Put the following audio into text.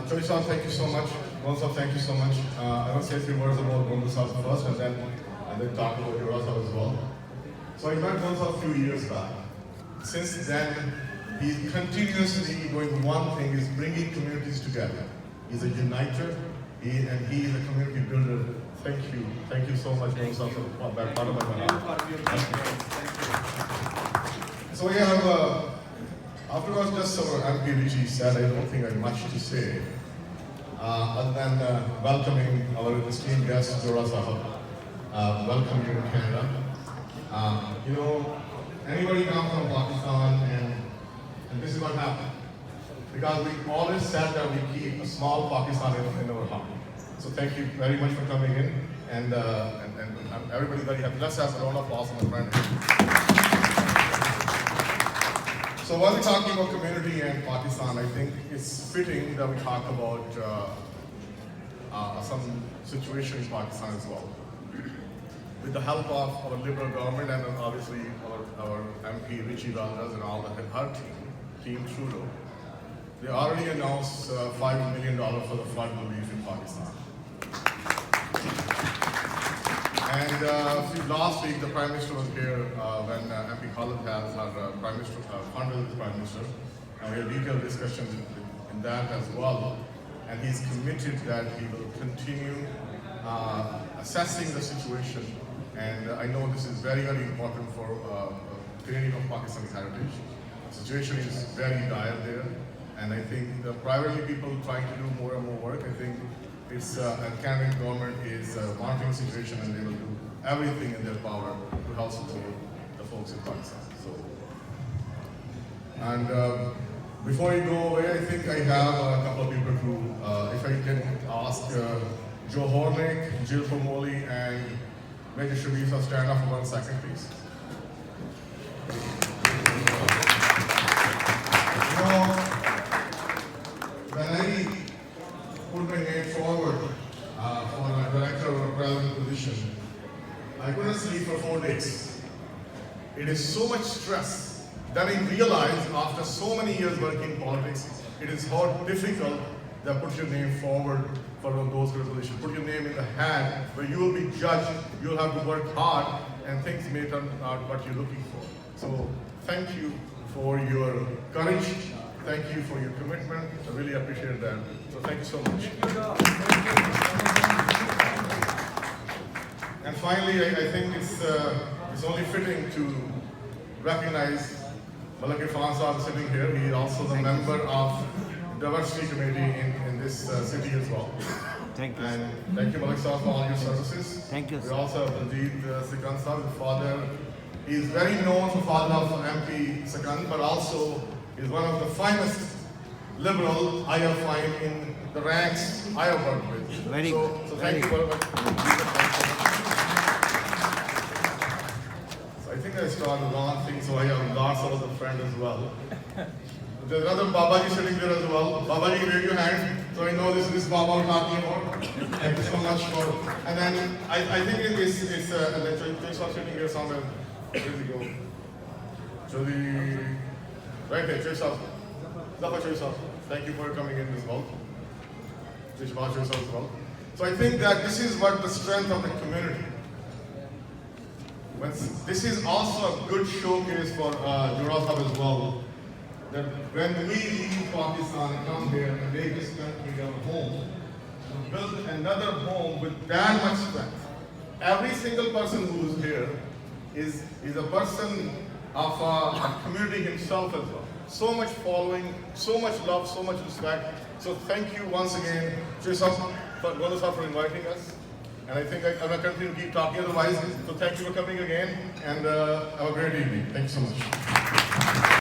Choisal, thank you so much. Gonzal, thank you so much. I want to say a few words about Gonzal first and then talk about Jawad as well. So I met Gonzal a few years back. Since then, he's continuously doing one thing, is bringing communities together. He's a uniter, and he is a community builder. Thank you so much, Gonzal, for that part of my life. So we have, afterwards, just our MP Richie said, I don't think I have much to say, other than welcoming our esteemed guest, Jawad Sahab. Welcome you in Canada. You know, anybody come from Pakistan, and this is what happened. Because we always said that we keep a small Pakistan in our heart. So thank you very much for coming in, and everybody very happy. Let's have a round of applause for my friend. So while we're talking about community and Pakistan, I think it's fitting that we talk about some situation in Pakistan as well. With the help of our Liberal government and obviously our MP Richie Valdas and all her team Trudeau, they already announced $5 million for the flood relief in Pakistan. And last week the Prime Minister was here when MP Khalid has our Prime Minister, funded the Prime Minister, and we had detailed discussions in that as well. And he's committed that he will continue assessing the situation. And I know this is very, very important for training of Pakistani heritage. The situation is very dire there. And I think the privately people trying to do more and more work. I think it's a Canadian government is monitoring the situation, and they will do everything in their power to help support the folks in Pakistan. So, and before I go away, I think I have a couple of people who, if I can ask Joe Hornick, Jill Pomoli, and Major Sharif to stand up for 1 second, please. You know, when I put my name forward for a director or a president position, I couldn't sleep for 4 days. It is so much stress that I realized after so many years working in politics, it is how difficult that put your name forward for those kind of positions. Put your name in the hat where you will be judged, you will have to work hard, and things may turn out what you're looking for. So thank you for your courage. Thank you for your commitment. I really appreciate that. So thank you so much. And finally, I think it's only fitting to recognize Malak Irfan Saab sitting here. He is also the member of Diversity Committee in this city as well. Thank you. And thank you, Malak Saab, for all your services. Thank you, We sir. also have Ranjit Sikand Saab, the father. He is very known for father of MP Sikand, but also is one of the finest liberal I have found in the ranks I have worked with. Very so, good. So Very thank you very much. So I think I started long thing, so I have lost all the friend as well. There's another Babaji sitting there as well. Babaji, wave your hand. So I know this is Baba we're talking about. Thank you so much for. And then I think it's Choisal sitting here somewhere. Where does he go? Right there, Choisal. Choisal. Thank you for coming in as well. Choisal as well. So I think that this is what the strength of the community. This is also a good showcase for Jawad as well. That when we leave Pakistan and come here and make this country our home, to build another home with that much strength. Every single person who is here is a person of a community himself as well. So much following, so much love, so much respect. So thank you once again, Choisal, for inviting us. And I think I'm going to continue to keep talking otherwise. So thank you for coming again, and have a great evening. Thank you so much.